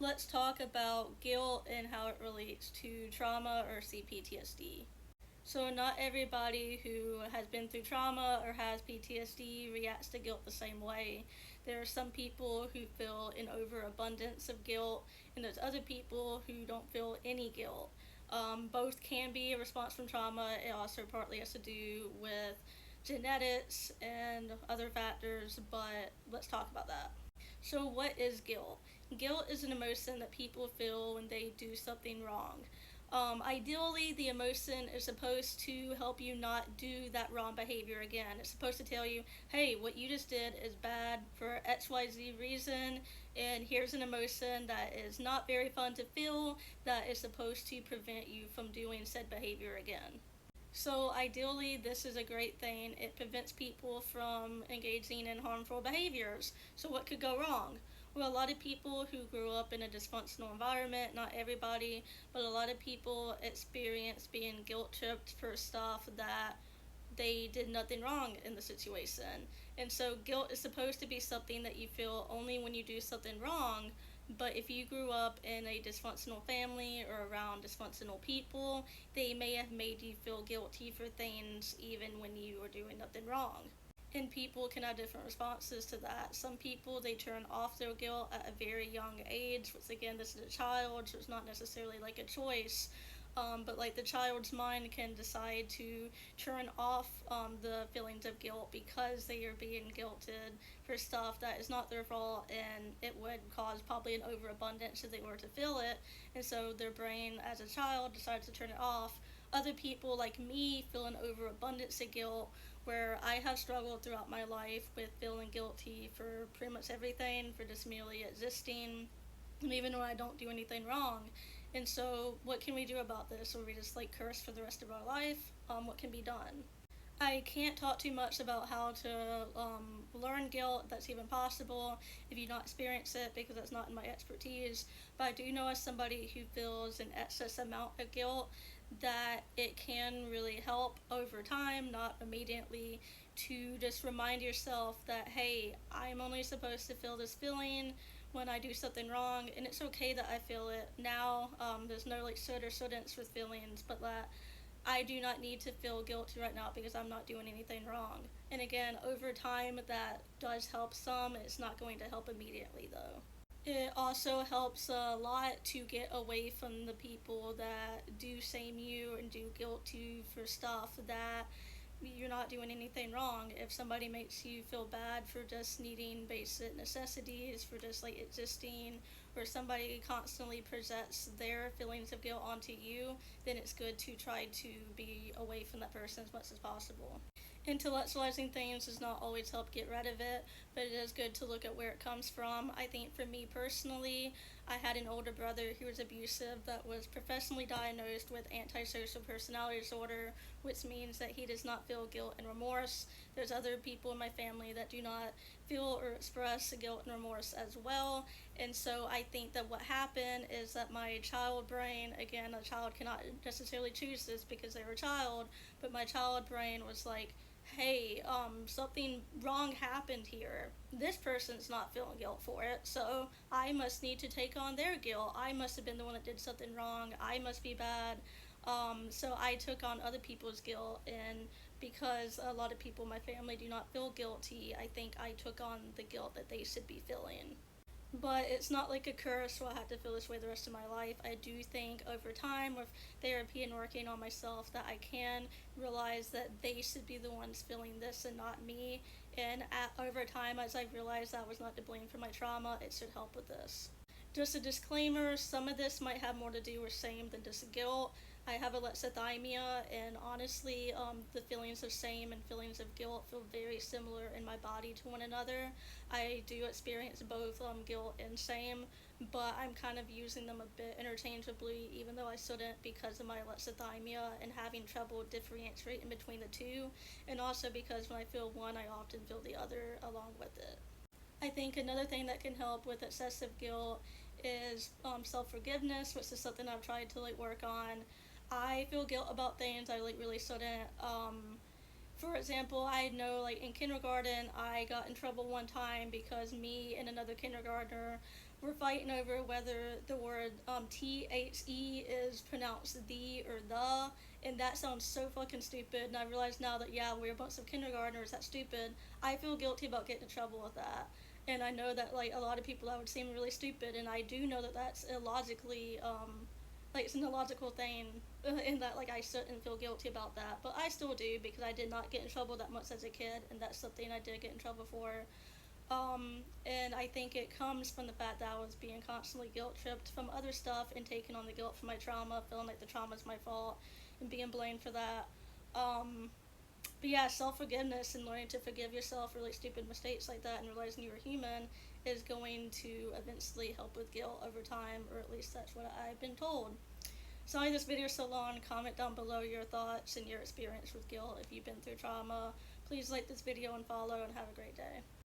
Let's talk about guilt and how it relates to trauma or CPTSD. So, not everybody who has been through trauma or has PTSD reacts to guilt the same way. There are some people who feel an overabundance of guilt, and there's other people who don't feel any guilt. Both can be a response from trauma. It also partly has to do with genetics and other factors, but let's talk about that. So, what is guilt? Guilt is an emotion that people feel when they do something wrong. Ideally, the emotion is supposed to help you not do that wrong behavior again. It's supposed to tell you, hey, what you just did is bad for XYZ reason, and here's an emotion that is not very fun to feel that is supposed to prevent you from doing said behavior again. So, ideally, this is a great thing. It prevents people from engaging in harmful behaviors. So, what could go wrong? Well, a lot of people who grew up in a dysfunctional environment, not everybody, but a lot of people experience being guilt tripped for stuff that they did nothing wrong in the situation. And so guilt is supposed to be something that you feel only when you do something wrong. But if you grew up in a dysfunctional family or around dysfunctional people, they may have made you feel guilty for things even when you were doing nothing wrong. And people can have different responses to that. Some people, they turn off their guilt at a very young age, which again, this is a child, so it's not necessarily like a choice. But like the child's mind can decide to turn off the feelings of guilt because they are being guilted for stuff that is not their fault, and it would cause probably an overabundance if they were to feel it. And so their brain, as a child, decides to turn it off. Other people, like me, feel an overabundance of guilt where I have struggled throughout my life with feeling guilty for pretty much everything, for just merely existing, and even when I don't do anything wrong. And so, what can we do about this? Or we just like curse for the rest of our life? What can be done? I can't talk too much about how to learn guilt, if that's even possible, if you don't experience it, because that's not in my expertise. But I do know, as somebody who feels an excess amount of guilt, that it can really help over time, not immediately, to just remind yourself that, hey, I'm only supposed to feel this feeling when I do something wrong, and it's okay that I feel it now. There's no like should or shouldn'ts with feelings, but that I do not need to feel guilty right now because I'm not doing anything wrong. And again, over time, that does help some. It's not going to help immediately, though. It also helps a lot to get away from the people that do shame you and do guilt you for stuff that you're not doing anything wrong. If somebody makes you feel bad for just needing basic necessities, for just like existing, or somebody constantly projects their feelings of guilt onto you, then it's good to try to be away from that person as much as possible. Intellectualizing things does not always help get rid of it, but it is good to look at where it comes from. I think for me personally, I had an older brother who was abusive that was professionally diagnosed with antisocial personality disorder, which means that he does not feel guilt and remorse. There's other people in my family that do not feel or express guilt and remorse as well. And so I think that what happened is that my child brain, again, a child cannot necessarily choose this because they were a child, but my child brain was like, hey, something wrong happened here. This person's not feeling guilt for it, so I must need to take on their guilt. I must have been the one that did something wrong. I must be bad. So I took on other people's guilt, and because a lot of people in my family do not feel guilty, I think I took on the guilt that they should be feeling. But it's not like a curse, so I have to feel this way the rest of my life. I do think over time, with therapy and working on myself, that I can realize that they should be the ones feeling this and not me. And over time, as I've realized that I was not to blame for my trauma, it should help with this. Just a disclaimer, some of this might have more to do with shame than just guilt. I have alexithymia, and honestly, the feelings of shame and feelings of guilt feel very similar in my body to one another. I do experience both guilt and shame, but I'm kind of using them a bit interchangeably, even though I shouldn't, because of my alexithymia and having trouble differentiating between the two, and also because when I feel one, I often feel the other along with it. I think another thing that can help with excessive guilt is self-forgiveness, which is something I've tried to like work on. I feel guilt about things I like really shouldn't. For example, I know like in kindergarten I got in trouble one time because me and another kindergartner we're fighting over whether the word THE is pronounced the or the, and that sounds so fucking stupid. And I realize now that, yeah, we're a bunch of kindergartners, that's stupid. I feel guilty about getting in trouble with that. And I know that, like, a lot of people that would seem really stupid, and I do know that that's illogically, like, it's an illogical thing, in that, like, I shouldn't feel guilty about that. But I still do, because I did not get in trouble that much as a kid, and that's something I did get in trouble for. And I think it comes from the fact that I was being constantly guilt tripped from other stuff and taking on the guilt for my trauma, feeling like the trauma is my fault and being blamed for that. Um, but yeah, self forgiveness and learning to forgive yourself for like stupid mistakes like that and realizing you're human is going to eventually help with guilt over time, or at least that's what I've been told. Sorry this video is so long. Comment down below your thoughts and your experience with guilt if you've been through trauma. Please like this video and follow, and have a great day.